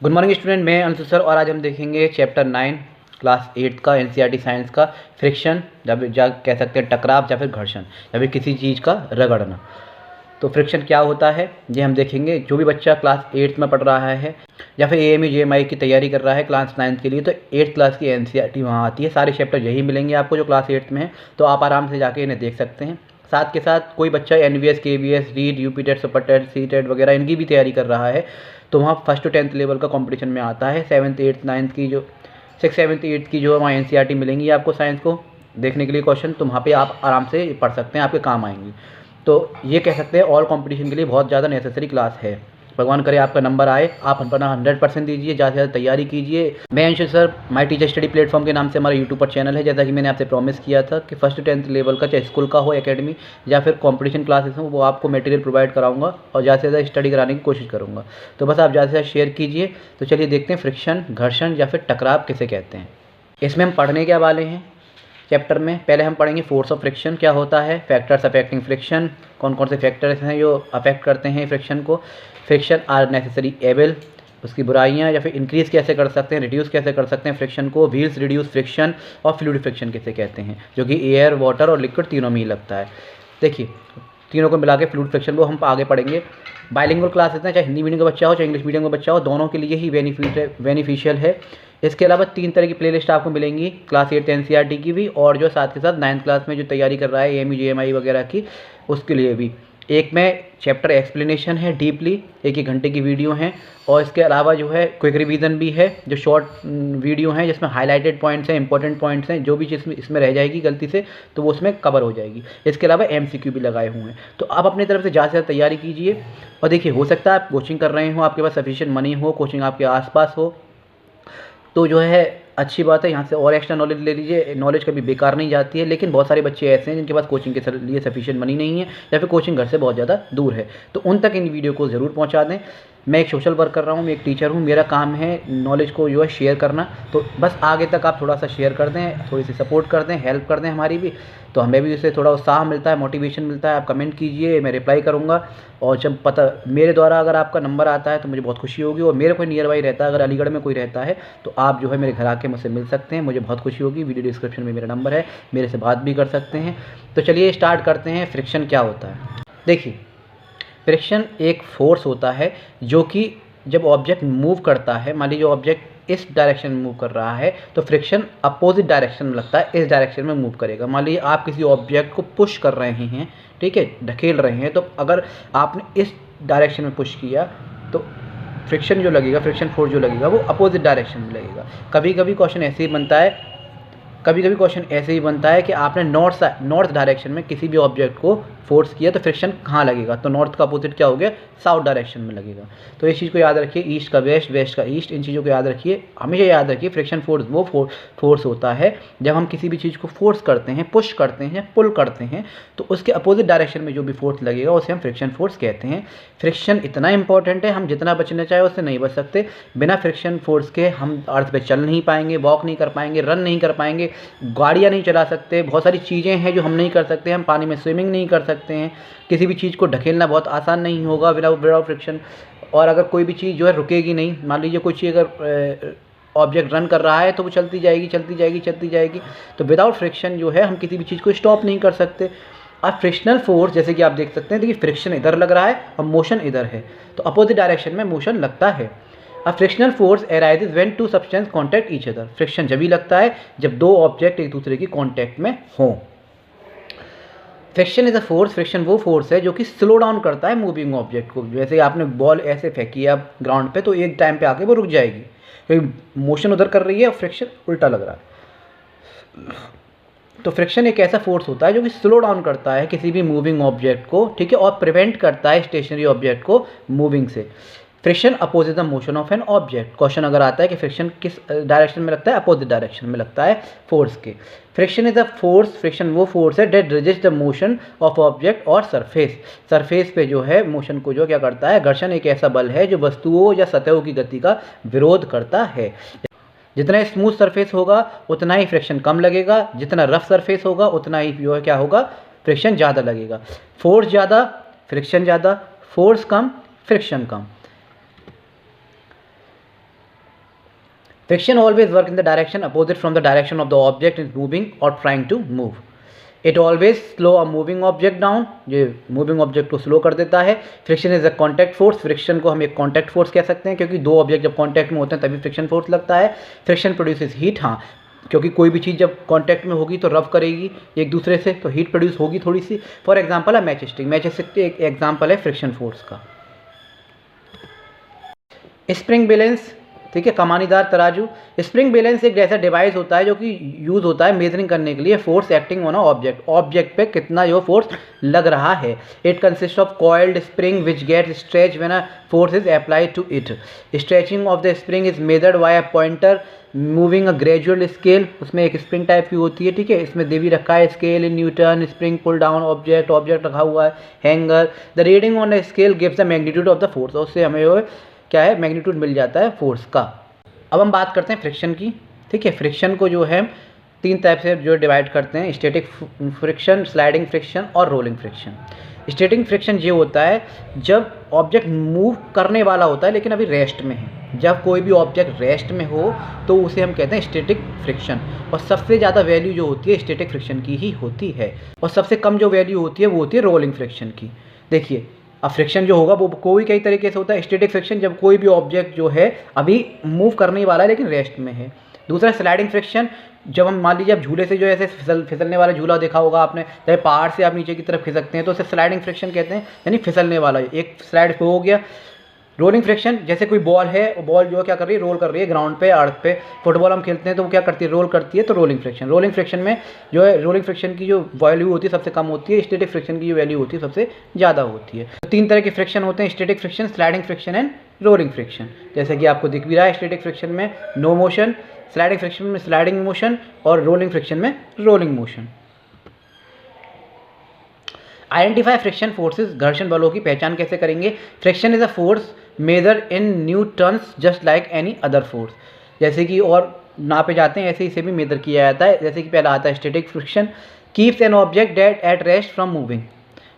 Good morning student, मैं Anshu sir और आज हम देखेंगे चैप्टर 9 क्लास 8 का एनसीईआरटी साइंस का फ्रिक्शन या कह सकते हैं टकराव या फिर घर्षण या फिर किसी चीज़ का रगड़ना। तो फ्रिक्शन क्या होता है ये हम देखेंगे। जो भी बच्चा क्लास 8 में पढ़ रहा है या फिर एएमयू जेएमआई की तैयारी कर रहा है क्लास 9 के लिए, तो 8th क्लास की एनसीईआरटी वहाँ आती है। सारे चैप्टर यही मिलेंगे आपको जो क्लास 8 में है, तो आप आराम से जाके इन्हें देख सकते हैं। साथ के साथ कोई बच्चा NVS, KVS, REET, UPTET, super TET, C TET वगैरह इनकी भी तैयारी कर रहा है, तो वहाँ 1st to 10th लेवल का कंपटीशन में आता है। 7th 8th 9th की जो 6th 7th 8th की जो वहाँ एनसीईआरटी मिलेंगी आपको साइंस को देखने के लिए क्वेश्चन, तो वहाँ पे आप आराम से पढ़ सकते हैं, आपके काम आएंगी। तो ये कह सकते हैं ऑल कंपटीशन के लिए बहुत ज़्यादा नेसेसरी क्लास है। भगवान करे आपका नंबर आए, आप अपना 100% दीजिए, ज़्यादा से ज़्यादा तैयारी कीजिए। मैं Anshu sir, my teacher study platform के नाम से हमारा यूट्यूब पर चैनल है। जैसा कि मैंने आपसे प्रॉमिस किया था कि 1st to 10th लेवल का चाहे स्कूल का हो, एकेडमी या फिर कॉम्पिटिशन क्लासेस हो, वो आपको मटेरियल प्रोवाइड कराऊंगा और ज़्यादा से ज़्यादा स्टडी कराने की कोशिश करूँगा। तो बस आप ज़्यादा से ज़्यादा शेयर कीजिए। तो चलिए देखते हैं फ्रिक्शन, घर्षण या फिर टकराव किसे कहते हैं। इसमें हम पढ़ने क्या वाले हैं चैप्टर में। पहले हम पढ़ेंगे फोर्स ऑफ फ्रिक्शन क्या होता है, फैक्टर्स अफेक्टिंग फ्रिक्शन, कौन कौन से फैक्टर्स हैं जो अफेक्ट करते हैं फ्रिक्शन को, फ्रिक्शन आर नेसेसरी एबल, उसकी बुराइयां या फिर इंक्रीज़ कैसे कर सकते हैं, रिड्यूस कैसे कर सकते हैं फ्रिक्शन को, व्हील्स रिड्यूस फ्रिक्शन, और फ्लूइड फ्रिक्शन किसे कहते हैं, जो कि एयर, वाटर और लिक्विड तीनों में ही लगता है। देखिए तीनों को मिला के फ्लूइड फ्रिक्शन वो हम आगे पढ़ेंगे। बाइलिंगुअल क्लासेस हैं, चाहे हिंदी मीडियम का बच्चा हो चाहे इंग्लिश मीडियम का बच्चा हो, दोनों के लिए ही बेनिफिशियल है। इसके अलावा 3 तरह की प्लेलिस्ट आपको मिलेंगी क्लास 8 एनसीईआरटी की भी, और जो साथ के साथ 9th क्लास में जो तैयारी कर रहा है एएमयू जेएमआई वगैरह की, उसके लिए भी। एक में चैप्टर एक्सप्लेनेशन है डीपली, 1 घंटे की वीडियो हैं, और इसके अलावा जो है क्विक रिवीजन भी है, जो शॉर्ट वीडियो हैं जिसमें हाईलाइटेड पॉइंट्स हैं, इंपॉर्टेंट पॉइंट्स हैं, जो भी चीज़ इसमें रह जाएगी गलती से तो वो उसमें कवर हो जाएगी। इसके अलावा एमसीक्यू भी लगाए हुए हैं। तो आप अपनी तरफ से ज़्यादा से ज़्यादा तैयारी कीजिए। और देखिए हो सकता है आप कोचिंग कर रहे हो, आपके पास सफिशिएंट मनी हो, कोचिंग आपके आसपास हो, तो जो है अच्छी बात है, यहाँ से और एक्स्ट्रा नॉलेज ले लीजिए। नॉलेज कभी बेकार नहीं जाती है, लेकिन बहुत सारे बच्चे ऐसे हैं जिनके पास कोचिंग के लिए सफिशिएंट मनी नहीं है या फिर कोचिंग घर से बहुत ज़्यादा दूर है, तो उन तक इन वीडियो को ज़रूर पहुँचा दें। मैं एक सोशल वर्क कर रहा हूँ, मैं एक टीचर हूँ, मेरा काम है नॉलेज को जो है शेयर करना। तो बस आगे तक आप थोड़ा सा शेयर कर दें, थोड़ी सी सपोर्ट कर दें, हेल्प कर दें हमारी भी, तो हमें भी उससे थोड़ा उत्साह मिलता है, मोटिवेशन मिलता है। आप कमेंट कीजिए, मैं रिप्लाई करूँगा। और जब पता मेरे द्वारा अगर आपका नंबर आता है तो मुझे बहुत खुशी होगी। और मेरे कोई नियर बाई रहता है, अगर अलीगढ़ में कोई रहता है तो आप जो है मेरे घर आके मुझसे मिल सकते हैं, मुझे बहुत खुशी होगी। वीडियो डिस्क्रिप्शन में मेरा नंबर है, मेरे से बात भी कर सकते हैं। तो चलिए स्टार्ट करते हैं। फ्रिक्शन क्या होता है। देखिए फ्रिक्शन एक फोर्स होता है जो कि जब ऑब्जेक्ट मूव करता है, मान लीजिए ऑब्जेक्ट इस डायरेक्शन में मूव कर रहा है, तो फ्रिक्शन अपोजिट डायरेक्शन में लगता है, इस डायरेक्शन में मूव करेगा। मान लीजिए आप किसी ऑब्जेक्ट को पुश कर रहे हैं, ठीक है, ढकेल रहे हैं, तो अगर आपने इस डायरेक्शन में पुश किया तो फ्रिक्शन जो लगेगा, फ्रिक्शन फोर्स जो लगेगा वो अपोजिट डायरेक्शन में लगेगा। कभी कभी क्वेश्चन ऐसे ही बनता है कि आपने नॉर्थ डायरेक्शन में किसी भी ऑब्जेक्ट को फोर्स किया तो फ्रिक्शन कहाँ लगेगा, तो नॉर्थ का अपोजिट क्या हो गया, साउथ डायरेक्शन में लगेगा। तो इस चीज़ को याद रखिए, ईस्ट का वेस्ट, वेस्ट का ईस्ट, इन चीज़ों को याद रखिए। हमेशा याद रखिए फ्रिक्शन फोर्स वो फोर्स होता है जब हम किसी भी चीज़ को फोर्स करते हैं, पुश करते हैं, पुल करते हैं, तो उसके अपोजिट डायरेक्शन में जो भी फोर्स लगेगा उसे हम फ्रिक्शन फोर्स कहते हैं। फ्रिक्शन इतना इंपॉर्टेंट है, हम जितना बचना चाहे उससे नहीं बच सकते। बिना फ्रिक्शन फोर्स के हम अर्थ पे चल नहीं पाएंगे, वॉक नहीं कर पाएंगे, रन नहीं कर पाएंगे, गाड़ियाँ नहीं चला सकते, बहुत सारी चीज़ें हैं जो हम नहीं कर सकते। हम पानी में स्विमिंग नहीं कर सकते हैं, किसी भी चीज़ को ढकेलना बहुत आसान नहीं होगा विदाउट फ्रिक्शन। और अगर कोई भी चीज़ जो है रुकेगी नहीं, मान लीजिए कोई चीज़ अगर ऑब्जेक्ट रन कर रहा है तो वो चलती जाएगी, चलती जाएगी, चलती जाएगी। तो विदाउट फ्रिक्शन जो है हम किसी भी चीज़ को स्टॉप नहीं कर सकते। अब फ्रिक्शनल फोर्स जैसे कि आप देख सकते हैं, देखिए फ्रिक्शन इधर लग रहा है और मोशन इधर है, तो अपोजिट डायरेक्शन में मोशन लगता है। अब frictional force arises when two substance contact each other. Friction जब भी लगता है जब दो ऑब्जेक्ट एक दूसरे की कॉन्टैक्ट में हों। Friction is a force, friction वो फोर्स है जो कि स्लो डाउन करता है मूविंग ऑब्जेक्ट को। जैसे आपने बॉल ऐसे फेंकी है आप ग्राउंड पे, तो एक टाइम पे आके वो रुक जाएगी, क्योंकि मोशन उधर कर रही है और फ्रिक्शन उल्टा लग रहा है। तो फ्रिक्शन एक ऐसा फोर्स होता है जो कि स्लो डाउन करता है किसी भी मूविंग ऑब्जेक्ट को, ठीक है, और प्रिवेंट करता है स्टेशनरी ऑब्जेक्ट को मूविंग से। Friction opposite the motion of an object. Question अगर आता है कि फ्रिक्शन किस डायरेक्शन में लगता है, अपोजिट डायरेक्शन में लगता है फोर्स के। Friction is a force, friction वो फोर्स है that resist the motion of object और सरफेस। सरफेस पे जो है मोशन को जो क्या करता है, घर्षण एक ऐसा बल है जो वस्तुओं या सतहों की गति का विरोध करता है। जितना स्मूथ सरफेस होगा उतना ही फ्रिक्शन कम लगेगा, जितना रफ सरफेस होगा उतना ही जो है क्या होगा, फ्रिक्शन ज़्यादा लगेगा। फोर्स ज़्यादा, फ्रिक्शन ज़्यादा, फोर्स कम, फ्रिक्शन कम। Friction always work in the direction opposite from the direction of the object is moving और trying to move. It always slow a moving object down, ये मूविंग ऑब्जेक्ट को slow कर देता है। Friction is a contact force, friction को हम एक contact force कह सकते हैं क्योंकि दो ऑब्जेक्ट जब कॉन्टैक्ट में होते हैं तभी फ्रिक्शन फोर्स लगता है। फ्रिक्शन प्रोड्यूसेस हीट, हाँ क्योंकि कोई भी चीज़ जब कांटेक्ट में होगी तो रब करेगी एक दूसरे से, तो हीट प्रोड्यूस होगी थोड़ी सी। फॉर एग्जांपल है मैच स्टिक, मैच स्टिक एक एग्जांपल है फ्रिक्शन फोर्स का। स्प्रिंग बैलेंस, ठीक है, कमानीदार तराजू। स्प्रिंग बैलेंस एक ऐसा डिवाइस होता है जो कि यूज़ होता है मेजरिंग करने के लिए force acting on a object, object पे कितना जो फोर्स लग रहा है। It consist of coiled spring which get stretch when a force is applied to it. Stretching of the spring is measured by a pointer moving a gradual scale, उसमें एक spring type की होती है, ठीक है, इसमें दे भी रखा है scale in newton, spring pull down object, object रखा हुआ है hanger. The reading on the scale gives the magnitude of the force, उससे हमें जो क्या है मैग्नीट्यूड मिल जाता है फोर्स का। अब हम बात करते हैं फ्रिक्शन की, ठीक है। फ्रिक्शन को जो है तीन टाइप से जो डिवाइड करते हैं, स्टैटिक फ्रिक्शन, स्लाइडिंग फ्रिक्शन और रोलिंग फ्रिक्शन। स्टैटिक फ्रिक्शन ये होता है जब ऑब्जेक्ट मूव करने वाला होता है लेकिन अभी रेस्ट में है। जब कोई भी ऑब्जेक्ट रेस्ट में हो तो उसे हम कहते हैं स्टैटिक फ्रिक्शन, और सबसे ज़्यादा वैल्यू जो होती है स्टैटिक फ्रिक्शन की ही होती है, और सबसे कम जो वैल्यू होती है वो होती है रोलिंग फ्रिक्शन की। देखिए अब फ्रिक्शन जो होगा वो कोई कई तरीके से होता है। स्टैटिक फ्रिक्शन जब कोई भी ऑब्जेक्ट जो है अभी मूव करने वाला है लेकिन रेस्ट में है। दूसरा स्लाइडिंग फ्रिक्शन, जब हम मान लीजिए आप झूले से जो ऐसे फिसलने वाला झूला देखा होगा आपने, चाहे पहाड़ से आप नीचे की तरफ खिसकते हैं तो उसे स्लाइडिंग फ्रिक्शन कहते हैं, यानी फिसलने वाला, एक स्लाइड पे हो गया। रोलिंग फ्रिक्शन, जैसे कोई बॉल है, वो बॉल जो है क्या कर रही है, रोल कर रही है ग्राउंड पे, अर्थ पे। फुटबॉल हम खेलते हैं तो वो क्या करती है, रोल करती है, तो रोलिंग फ्रिक्शन। रोलिंग फ्रिक्शन में जो है रोलिंग फ्रिक्शन की जो वैल्यू होती है सबसे कम होती है, स्टैटिक फ्रिक्शन की जो वैल्यू होती है सबसे ज़्यादा होती है। तो तीन तरह के फ्रिक्शन होते हैं, static friction, sliding friction and rolling friction. जैसे कि आपको दिख भी रहा है, स्टैटिक फ्रिक्शन में नो मोशन, स्लाइडिंग फ्रिक्शन में स्लाइडिंग मोशन और रोलिंग फ्रिक्शन में rolling motion. Identify friction forces, घर्षण बलों की पहचान कैसे करेंगे। Friction is a force measure in newtons just like any other force, जैसे कि और नापे जाते हैं ऐसे इसे भी मेजर किया जाता है। जैसे कि पहला आता है static friction, keeps an object that at rest from moving,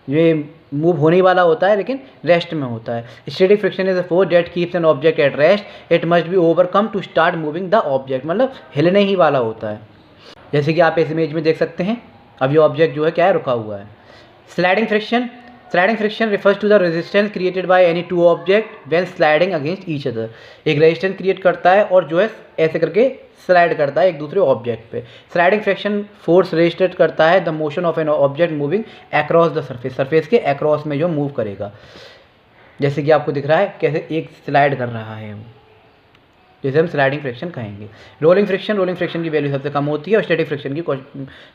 ये मूव होने वाला होता है लेकिन रेस्ट में होता है। Static friction is a force that keeps an object at rest, it must be overcome to start moving the object, मतलब हिलने ही वाला होता है। जैसे कि आप इस इमेज में देख सकते हैं, अब ये ऑब्जेक्ट जो है क्या है, रुका हुआ है। Sliding friction, sliding friction refers to the resistance created by any two object when sliding against each other, एक रेजिस्टेंस क्रिएट करता है और जो है ऐसे करके स्लाइड करता है एक दूसरे ऑब्जेक्ट पे। स्लाइडिंग फ्रिक्शन फोर्स रेजिस्टेट करता है the motion of an object moving across the surface, surface के अक्रॉस में जो मूव करेगा। जैसे कि आपको दिख रहा है कैसे एक स्लाइड कर रहा है, जिसे हम स्लाइडिंग फ्रिक्शन कहेंगे। रोलिंग फ्रिक्शन, रोलिंग फ्रिक्शन की वैल्यू सबसे कम होती है और स्टैटिक फ्रिक्शन की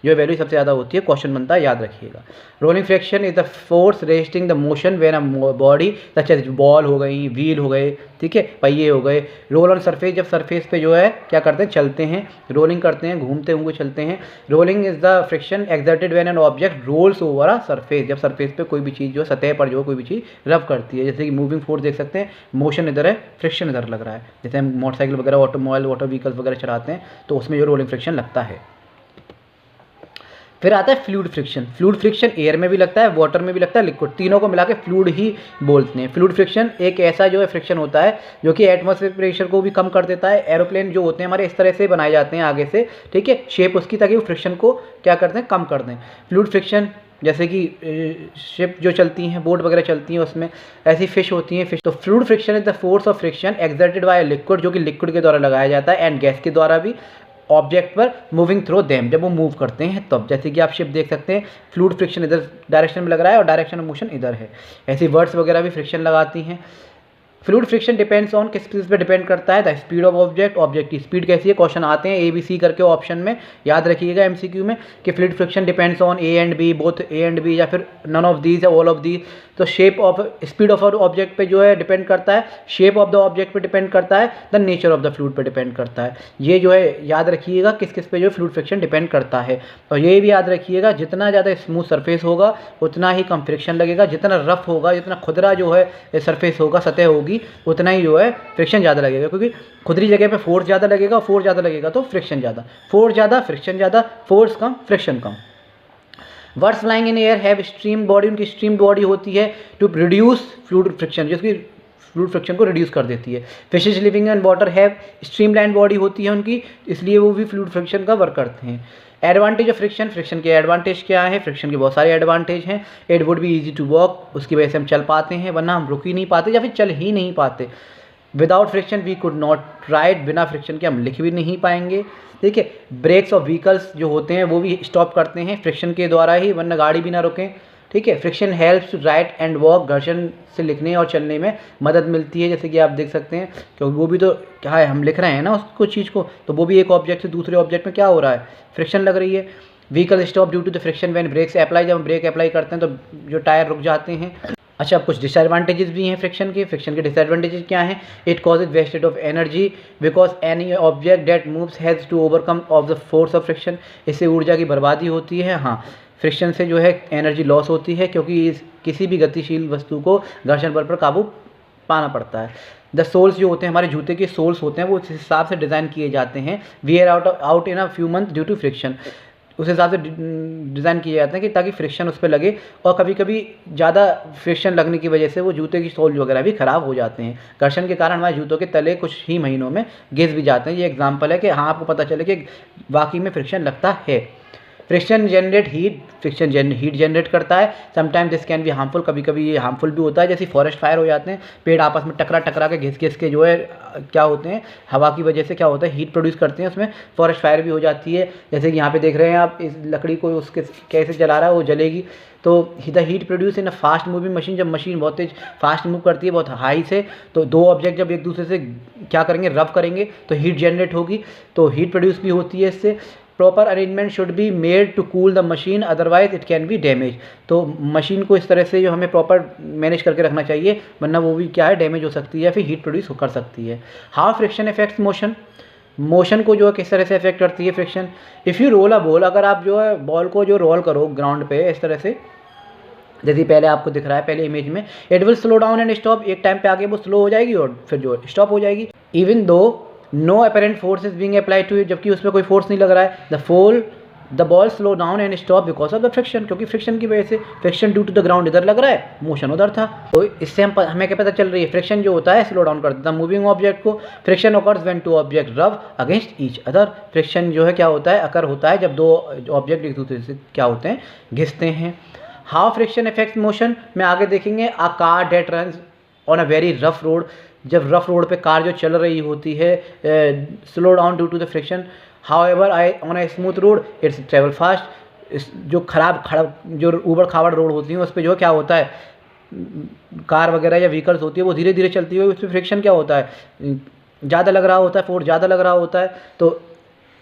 जो वैल्यू सबसे ज़्यादा होती है। क्वेश्चन बनता है, याद रखिएगा। Rolling friction is the force resisting the motion when a body such as ball हो गई, व्हील हो गए, ठीक है, पहिए हो गए, रोल ऑन सरफेस, जब सरफेस पे जो है क्या करते हैं, चलते हैं, रोलिंग करते हैं, घूमते हुए चलते हैं। Rolling is the friction exerted when an object rolls over a surface, जब सरफेस पे कोई भी चीज़ जो सतह पर जो कोई भी चीज़ रब करती है। जैसे कि मूविंग फोर्स देख सकते हैं, मोशन इधर है, फ्रिक्शन इधर लग रहा है। जैसे हम मोटरसाइकिल वगैरह, ऑटोमोबाइल, वाटर व्हीकल्स वगैरह चलाते हैं तो उसमें जो रोलिंग फ्रिक्शन लगता है। फिर आता है fluid friction. Fluid friction air में भी लगता है, वाटर में भी लगता है, लिक्विड, तीनों को मिला के फ्लूइड ही बोलते हैं। फ्लूइड फ्रिक्शन एक ऐसा जो है फ्रिक्शन होता है जो कि एटमॉस्फेयर प्रेशर को भी कम कर देता है। एरोप्लेन जो होते हैं हमारे इस तरह से बनाए जाते हैं आगे से, ठीक है, शेप उसकी, ताकि वो फ्रिक्शन को क्या करते हैं, कम कर दें। फ्लूइड फ्रिक्शन जैसे कि शिप जो चलती हैं, बोट वगैरह चलती हैं, उसमें ऐसी फिश होती हैं, फिश। तो fluid friction is the force of friction exerted by liquid, जो कि लिक्विड के द्वारा लगाया जाता है, एंड गैस के द्वारा भी, ऑब्जेक्ट पर मूविंग थ्रू देम, जब वो मूव करते हैं तब। जैसे कि आप शिप देख सकते हैं, फ्लूइड फ्रिक्शन इधर डायरेक्शन में लग रहा है और डायरेक्शन ऑफ मोशन इधर है। ऐसी वर्ड्स वगैरह भी फ्रिक्शन लगाती हैं। फ्लूइड फ्रिक्शन डिपेंड्स ऑन, किस चीज़ पे डिपेंड करता है, the speed of object, object की स्पीड कैसी है। क्वेश्चन आते हैं ABC करके ऑप्शन में, याद रखिएगा MCQ में, कि fluid friction depends on A and B, both A and B, या फिर नन ऑफ दीज या ऑल ऑफ दीज। तो shape of, speed of object पे जो है डिपेंड करता है, शेप ऑफ द ऑब्जेक्ट पे डिपेंड करता है, the nature of the fluid पे डिपेंड करता है। ये जो है याद रखिएगा किस किस पे जो है फ्लूइड फ्रिक्शन डिपेंड करता है। और ये भी याद रखिएगा जितना ज़्यादा स्मूथ सरफेस होगा उतना ही कम फ्रिक्शन लगेगा, जितना रफ होगा, जितना खुदरा जो है सरफेस होगा, सतह होगी, उतना ही जो है फ्रिक्शन ज़्यादा लगेगा, क्योंकि खुदरी जगह पे फोर्स ज़्यादा लगेगा, फोर्स ज़्यादा लगेगा तो फ्रिक्शन ज़्यादा, फोर्स ज़्यादा फ्रिक्शन ज़्यादा, फोर्स कम friction come. Birds flying in air have stream body, उनकी स्ट्रीम बॉडी होती है टू प्रोड्यूस फ्लूइड फ्रिक्शन, जिसकी फ्लूइड फ्रिक्शन को रिड्यूस कर देती है। Fishes living in water have streamline body होती है उनकी, इसलिए वो भी फ्लूइड फ्रिक्शन का वर्क करते हैं। एडवांटेज ऑफ फ्रिक्शन, फ्रिक्शन के एडवांटेज क्या है? फ्रिक्शन के बहुत सारे एडवांटेज हैं। It would be easy to walk, उसकी वजह से हम चल पाते हैं, वरना हम रुक ही नहीं पाते या फिर चल ही नहीं पाते। Without friction we could not write, बिना फ्रिक्शन के हम लिख भी नहीं पाएंगे। ठीक है, ब्रेक्स ऑफ व्हीकल्स जो होते हैं वो भी स्टॉप करते हैं फ्रिक्शन के द्वारा ही, वरना गाड़ी भी ना रुकें। ठीक है, friction helps to write and walk, घर्षण से लिखने और चलने में मदद मिलती है, जैसे कि आप देख सकते हैं, क्योंकि वो भी तो क्या है, हम लिख रहे हैं ना उसको चीज़ को, तो वो भी एक ऑब्जेक्ट से दूसरे ऑब्जेक्ट में क्या हो रहा है, फ्रिक्शन लग रही है। Vehicle stop due to the friction when brakes apply, जब हम ब्रेक अप्लाई करते हैं तो जो टायर रुक जाते हैं। अच्छा, अब कुछ डिसएडवांटेजेस भी हैं फ्रिक्शन के। फ्रिक्शन के डिसएडवांटेजेस क्या हैं? It causes wastage of energy because any object that moves has to overcome of the force of friction, इससे ऊर्जा की बर्बादी होती है। हाँ, फ्रिक्शन से जो है एनर्जी लॉस होती है, क्योंकि किसी भी गतिशील वस्तु को घर्षण बल पर काबू पाना पड़ता है। द सोल्स जो होते हैं, हमारे जूते के सोल्स होते हैं, वो उस हिसाब से डिज़ाइन किए जाते हैं। Wear out in a few month due to friction, उस हिसाब से डिज़ाइन किए जाते हैं कि ताकि फ्रिक्शन उस पर लगे, और कभी कभी ज़्यादा फ्रिक्शन लगने की वजह से वो जूते की सोल वगैरह भी ख़राब हो जाते हैं। घर्षण के कारण हमारे जूतों के तले कुछ ही महीनों में घिस भी जाते हैं। ये एग्जांपल है कि हाँ, आपको पता चले कि वाकई में फ्रिक्शन लगता है। Friction generate heat, friction heat generate करता है। Sometime this can be harmful, कभी कभी ये हार्मफुल भी होता है, जैसे फॉरेस्ट फायर हो जाते हैं, पेड़ आपस में टकरा के घिस के जो है क्या होते हैं, हवा की वजह से क्या होता है, हीट प्रोड्यूस करते हैं, उसमें फॉरेस्ट फायर भी हो जाती है। जैसे कि यहाँ पे देख रहे हैं आप, इस लकड़ी को उसके कैसे जला रहा है, वो जलेगी। तो the heat produce in a fast moving machine, जब मशीन बहुत तेज फास्ट मूव करती है, बहुत हाई से, तो दो ऑब्जेक्ट जब एक दूसरे से क्या करेंगे, रब करेंगे, तो हीट जनरेट होगी, तो हीट प्रोड्यूस भी होती है इससे। Proper arrangement should be made to cool the machine, otherwise it can be damage, तो मशीन को इस तरह से जो हमें प्रॉपर मैनेज करके रखना चाहिए, वरना वो भी क्या है, डैमेज हो सकती है, फिर हीट प्रोड्यूस कर सकती है। How friction effects motion, motion को जो है किस तरह से इफेक्ट करती है friction. If you roll a ball, अगर आप जो है बॉल को जो रोल करो ग्राउंड पे इस तरह से, जैसे पहले आपको दिख रहा है पहले इमेज में, it will slow down and stop, एक टाइम पे आके वो स्लो हो जाएगी और फिर जो स्टॉप हो जाएगी। Even though no apparent force is being applied to it, जबकि उसमें कोई फोर्स नहीं लग रहा है। The ball slow down and stop because of the friction, क्योंकि फ्रिक्शन की वजह से, friction due to the ground इधर लग रहा है, मोशन उधर था, तो इससे हमें क्या पता चल रही है, फ्रिक्शन जो होता है स्लो डाउन कर देता है मूविंग ऑब्जेक्ट को। Friction occurs when two object rub against each other, friction जो है क्या होता है, अकर होता है जब दो ऑब्जेक्ट एक दूसरे से क्या होते हैं, घिसते हैं। हाउ फ्रिक्शन इफेक्ट्स मोशन में आगे देखेंगे। A car that runs on a very rough road, जब रफ रोड पे कार जो चल रही होती है, slow down due to the friction. However on a smooth road it's travel fast, जो खराब जो ऊबड़ खाबड़ रोड होती है उस पर जो क्या होता है, कार वगैरह या व्हीकल्स होती है वो धीरे धीरे चलती है, उस पर फ्रिक्शन क्या होता है, ज़्यादा लग रहा होता है, फोर्स ज़्यादा लग रहा होता है, तो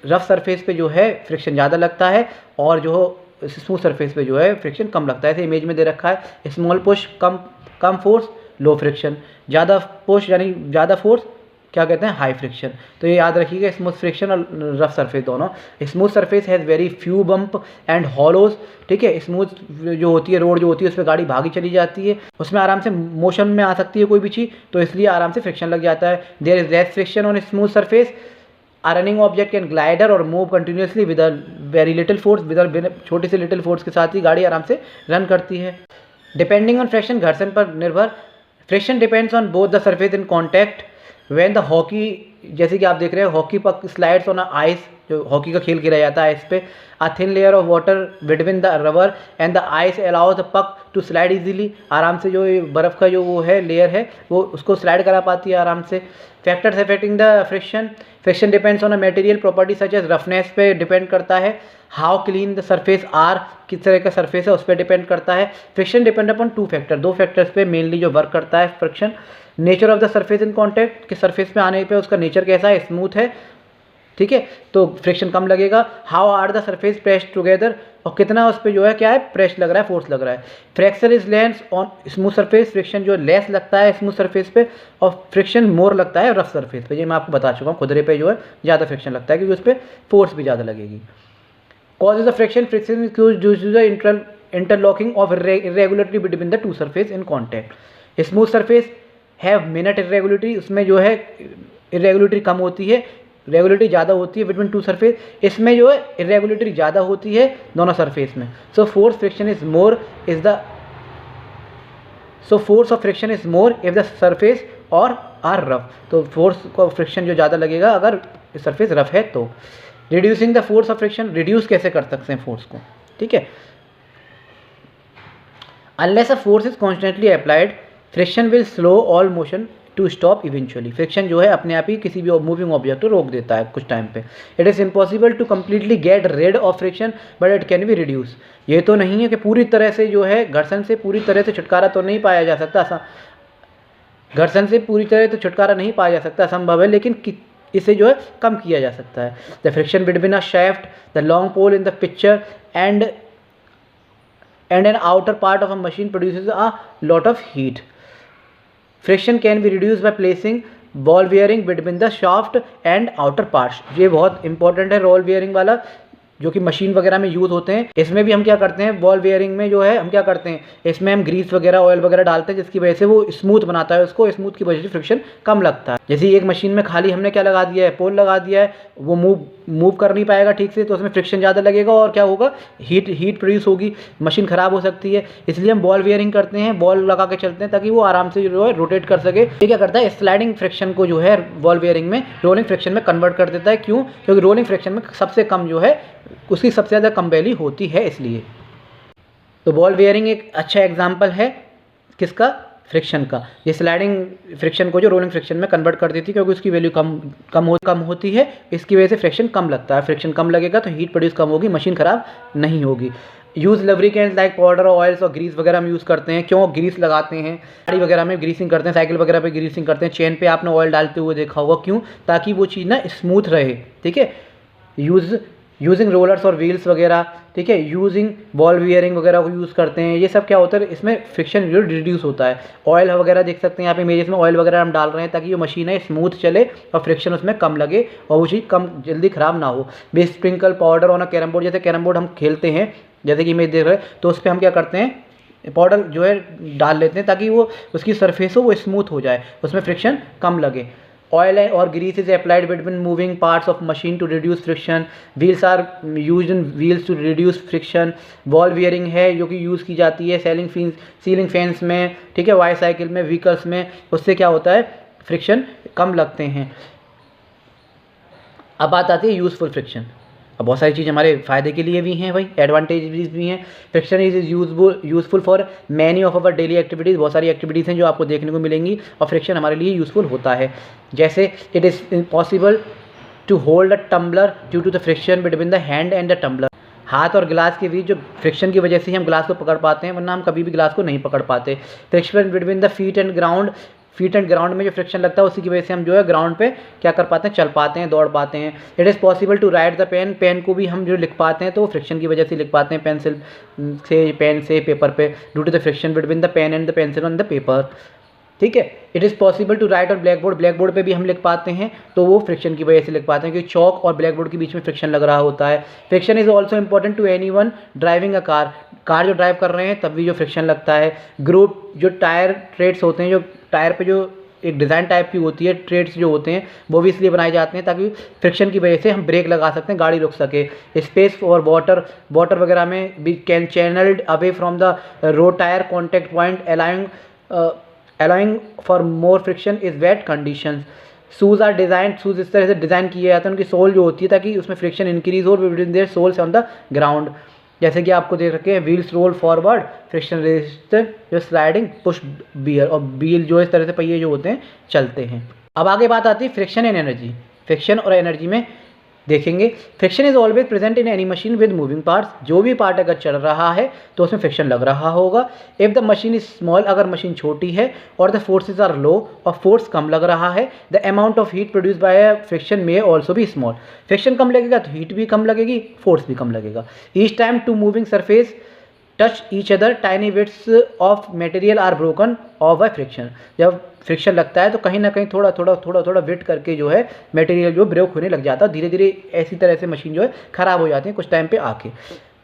रफ सरफेस पे जो है फ्रिक्शन ज़्यादा लगता है, और जो स्मूथ सरफेस पे जो है फ्रिक्शन कम लगता है। ऐसे इमेज में दे रखा है, स्मॉल पुश कम फोर्स, लो फ्रिक्शन, ज़्यादा पुश यानी ज़्यादा फोर्स क्या कहते हैं, हाई फ्रिक्शन। तो ये याद रखिएगा, स्मूथ फ्रिक्शन और रफ सरफेस दोनों। Smooth surface has very few bump and hollows, ठीक है, स्मूथ जो होती है रोड जो होती है उस पर गाड़ी भागी चली जाती है, उसमें आराम से मोशन में आ सकती है कोई भी चीज़, तो इसलिए आराम से फ्रिक्शन लग जाता है। There is less friction on smooth surface, a running object can glider और move continuously with very little force, with छोटे से लिटिल फोर्स के साथ ही गाड़ी आराम से रन करती है। डिपेंडिंग ऑन फ्रिक्शन, घर्षण पर निर्भर। Friction depends on both the surface in contact when the hockey, जैसे कि आप देख रहे हैं हॉकी पक स्लाइड्स ऑन आइस, जो हॉकी का खेल खेला जाता है इस पे, a thin layer of water between the rubber and the ice allows the पक टू स्लाइड इजीली, आराम से जो बर्फ़ का जो वो है लेयर है वो उसको स्लाइड करा पाती है आराम से। Factors affecting the friction, friction depends on a material property such as roughness पे डिपेंड करता है। How clean the surface are, किस तरह का सरफेस है उस पर डिपेंड करता है। Friction depend upon two factor, दो फैक्टर्स पे मेनली जो वर्क करता है friction. Nature of the surface in contact, कि सरफेस पे आने पे उसका नेचर कैसा है, स्मूथ है, ठीक है, तो फ्रिक्शन कम लगेगा। How are the surface pressed together, और कितना उस पर जो है क्या है, प्रेस लग रहा है, फोर्स लग रहा है। Fracture is less on smooth surface, friction जो लेस लगता है स्मूथ सरफेस पे, और फ्रिक्शन मोर लगता है रफ सरफेस पे। ये मैं आपको बता चुका हूँ, खुदरे पे जो है ज़्यादा फ्रिक्शन लगता है क्योंकि उस पर फोर्स भी ज़्यादा लगेगी। Causes of friction, friction due to the interlocking of irregularity between the two surface in contact. Smooth surface have minute irregularity, उसमें जो है इरेगुलरिटी कम होती है, रेगुलेटरी ज़्यादा होती है बिटवीन टू सरफेस, इसमें जो है इरेगुलेटरी ज़्यादा होती है दोनों सरफेस में। So force friction is more is the, so force of friction is more if the surface और आर रफ, तो फोर्स को फ्रिक्शन जो ज़्यादा लगेगा अगर सरफेस रफ है तो। Reducing the force of friction, reduce कैसे कर सकते हैं फोर्स को, ठीक है। Unless a force is constantly applied friction will slow all motion to stop eventually, friction जो है अपने आप ही किसी भी मूविंग ऑब्जेक्ट को रोक देता है कुछ टाइम पे। It is impossible to completely get rid of friction but it can be reduce, ये तो नहीं है कि पूरी तरह से जो है घर्षण से पूरी तरह से छुटकारा तो नहीं पाया जा सकता, घर्षण से पूरी तरह तो छुटकारा नहीं पाया जा सकता, असंभव है, लेकिन इसे जो है कम किया जा सकता है। The friction between a shaft, the long pole in the picture and an outer part of a machine produces a lot of heat. Friction can be reduced by placing ball bearing between the shaft and outer parts. ये बहुत important है role bearing वाला, जो कि machine वगैरह में use होते हैं। इसमें भी हम क्या करते हैं, बॉल बेयरिंग में जो है हम क्या करते हैं, इसमें हम ग्रीस वगैरह ऑयल वगैरह डालते हैं, जिसकी वजह से वो स्मूथ बनाता है उसको, स्मूथ की वजह से फ्रिक्शन कम लगता है। जैसे एक मशीन में खाली हमने क्या लगा दिया है, पोल लगा दिया है, वो मूव कर नहीं पाएगा ठीक से, तो उसमें फ्रिक्शन ज़्यादा लगेगा और क्या होगा, हीट प्रोड्यूस होगी, मशीन ख़राब हो सकती है। इसलिए हम बॉल बेयरिंग करते हैं, बॉल लगा के चलते हैं ताकि वो आराम से जो है रोटेट कर सके। ये क्या करता है, स्लाइडिंग फ्रिक्शन को जो है बॉल बेयरिंग में रोलिंग फ्रिक्शन में कन्वर्ट कर देता है। क्यों? क्योंकि रोलिंग फ्रिक्शन में सबसे कम जो है उसकी सबसे ज़्यादा कम वैल्यू होती है, इसलिए। तो बॉल बेयरिंग एक अच्छा एग्जाम्पल है किसका, फ्रिक्शन का। ये स्लाइडिंग फ्रिक्शन को जो रोलिंग फ्रिक्शन में कन्वर्ट कर देती है, क्योंकि उसकी वैल्यू कम होती है, इसकी वजह से फ्रिक्शन कम लगता है। फ्रिक्शन कम लगेगा तो हीट प्रोड्यूस कम होगी, मशीन ख़राब नहीं होगी। Use lubricants like powder oils और ग्रीस वगैरह हम यूज़ करते हैं। क्यों ग्रीस लगाते हैं, गाड़ी वगैरह में ग्रीसिंग करते हैं, साइकिल वगैरह पे ग्रीसिंग करते हैं, चेन पे आपने ऑयल डालते हुए देखा होगा। क्यों? ताकि वो चीज़ ना स्मूथ रहे, ठीक है। यूजिंग रोलर्स और व्हील्स वगैरह, ठीक है, यूजिंग बॉल बियरिंग वगैरह को यूज़ करते हैं। ये सब क्या होता है, इसमें फ्रिक्शन जो रिड्यूस होता है। ऑयल वगैरह देख सकते हैं यहाँ पे इमेजेस में, ऑयल वगैरह हम डाल रहे हैं ताकि ये मशीन है स्मूथ चले और फ्रिक्शन उसमें कम लगे और वो चीज़ कम जल्दी ख़राब ना हो। Be sprinkle powder on a carrom board, जैसे कैरम बोर्ड हम खेलते हैं, जैसे कि इमेज देख रहे हैं, तो उस पर हम क्या करते हैं, पाउडर जो है डाल लेते हैं ताकि वो उसकी सरफेस हो वो स्मूथ हो जाए, उसमें फ्रिक्शन कम लगे। Oil or grease is applied between moving parts of machine to reduce friction. Wheels are used in wheels to reduce friction. Ball bearing है जो कि यूज़ की जाती है सीलिंग फैंस में, ठीक है, वाई साइकिल में, व्हीकल्स में, उससे क्या होता है, फ्रिक्शन कम लगते हैं। अब बात आती है यूज़फुल फ्रिक्शन। अब बहुत सारी चीज़ हमारे फ़ायदे के लिए भी हैं भाई, एडवांटेज भी हैं। Friction is useful for many of our daily activities, बहुत सारी एक्टिविटीज़ हैं जो आपको देखने को मिलेंगी और फ्रिक्शन हमारे लिए यूज़फुल होता है। जैसे it is impossible to hold a tumbler due to the friction between the hand and the tumbler. हाथ और गिलास के बीच जो फ्रिक्शन की वजह से ही हम गिलास को पकड़ पाते हैं, वरना हम कभी भी गिलास को नहीं पकड़ पाते। Friction between the feet and ground में जो फ्रिक्शन लगता है उसी की वजह से हम जो है ग्राउंड पे क्या कर पाते हैं, चल पाते हैं, दौड़ पाते हैं। It is possible to write the pen को भी हम जो लिख पाते हैं तो फ्रिक्शन की वजह से लिख पाते हैं, पेन से पेपर पे, due to the friction between the pen and the pencil on the paper, ठीक है। It is possible to write on black board पे भी हम लिख पाते हैं, तो वो फ्रिक्शन की वजह से लिख पाते हैं, क्योंकि चौक और ब्लैक बोर्ड के बीच में फ्रिक्शन लग रहा होता है। Friction is also important to anyone driving a car जो ड्राइव कर रहे हैं तब भी जो फ्रिक्शन लगता है। ग्रुप जो टायर ट्रेड्स होते हैं, जो टायर पे जो एक डिज़ाइन टाइप की होती है, ट्रेड्स जो होते हैं वो भी इसलिए बनाए जाते हैं ताकि फ्रिक्शन की वजह से हम ब्रेक लगा सकते हैं, गाड़ी रुक सके। स्पेस और वाटर वगैरह में भी can channelled away from the road tyre contact point allowing for more friction is wet conditions. Shoes इस तरह से डिज़ाइन किए जाते हैं, उनकी सोल जो होती है ताकि उसमें फ्रिक्शन इंक्रीज हो between their soles on the ground. जैसे कि आपको देख रखे हैं, wheels roll forward, friction resistant जो स्लाइडिंग पुश बियर, और व्हील जो इस तरह से पहिए जो होते हैं चलते हैं। अब आगे बात आती है फ्रिक्शन एंड एनर्जी। फ्रिक्शन और एनर्जी में देखेंगे, friction is always present in any machine with moving parts. जो भी पार्ट अगर चल रहा है तो उसमें फ्रिक्शन लग रहा होगा। If the machine is small, अगर मशीन छोटी है और द फोर्सेज आर लो और फोर्स कम लग रहा है, the amount of heat produce by friction में ऑल्सो भी स्मॉल। फ्रिक्शन कम लगेगा तो हीट भी कम लगेगी, फोर्स भी कम लगेगा। Each time two moving surface touch each other tiny bits of material are broken off by friction. जब फ्रिक्शन लगता है तो कहीं ना कहीं थोड़ा विट करके जो है मटेरियल जो ब्रेक होने लग जाता है, धीरे धीरे ऐसी तरह से मशीन जो है ख़राब हो जाती है कुछ टाइम पे आके।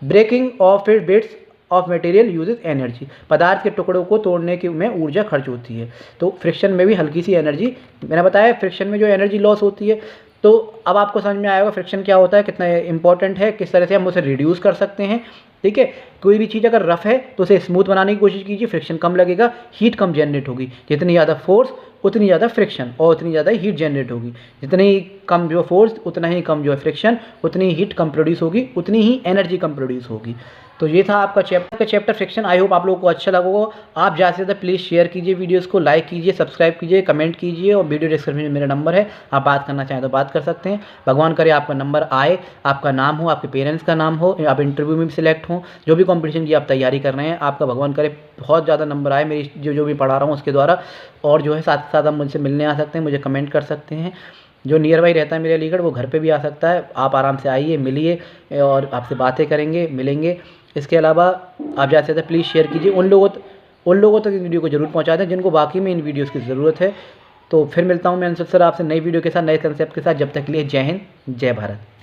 Breaking off it bits of material uses energy. पदार्थ के टुकड़ों को तोड़ने के में ऊर्जा खर्च होती है। तो फ्रिक्शन में भी हल्की सी एनर्जी, मैंने बताया फ्रिक्शन में जो एनर्जी लॉस होती है तो अब आपको समझ में आएगा फ्रिक्शन क्या होता है, कितना इंपॉर्टेंट है, किस तरह से हम उसे रिड्यूस कर सकते हैं। ठीक है, कोई भी चीज़ अगर रफ है तो उसे स्मूथ बनाने की कोशिश कीजिए, फ्रिक्शन कम लगेगा, हीट कम जनरेट होगी। जितनी ज़्यादा फोर्स उतनी ज़्यादा फ्रिक्शन और उतनी ज़्यादा हीट जनरेट होगी। जितनी कम जो फोर्स उतना ही कम जो है फ्रिक्शन, उतनी हीट कम प्रोड्यूस होगी, उतनी ही एनर्जी कम प्रोड्यूस होगी। तो ये था आपका चैप्टर फ्रिक्शन। आई होप आप लोगों को अच्छा लगा होगा। आप ज़्यादा से ज़्यादा प्लीज़ शेयर कीजिए वीडियोस को, लाइक कीजिए, सब्सक्राइब कीजिए, कमेंट कीजिए और वीडियो डिस्क्रिप्शन में मेरा नंबर है, आप बात करना चाहें तो बात कर सकते हैं। भगवान करे आपका नंबर आए, आपका नाम हो, आपके पेरेंट्स का नाम हो, आप इंटरव्यू में भी सिलेक्ट हों, जो भी कॉम्पिटिशन की आप तैयारी कर रहे हैं, आपका भगवान करे बहुत ज़्यादा नंबर आए मेरी जो भी पढ़ा रहा हूँ उसके द्वारा। और जो है साथ ही साथ आप मुझसे मिलने आ सकते हैं, मुझे कमेंट कर सकते हैं। जो नियर बाई रहता है मेरे अलीगढ़ वो घर पे भी आ सकता है, आप आराम से आइए, मिलिए और आपसे बातें करेंगे, मिलेंगे। इसके अलावा आप ज़्यादा से ज़्यादा प्लीज़ शेयर कीजिए, उन लोगों तक इस वीडियो को ज़रूर पहुंचा दें जिनको वाकई में इन वीडियोस की ज़रूरत है। तो फिर मिलता हूं मैं अंशुल सर आपसे नई वीडियो के साथ, नए कंसेप्ट के साथ। जब तक के लिए जय हिंद, जय भारत।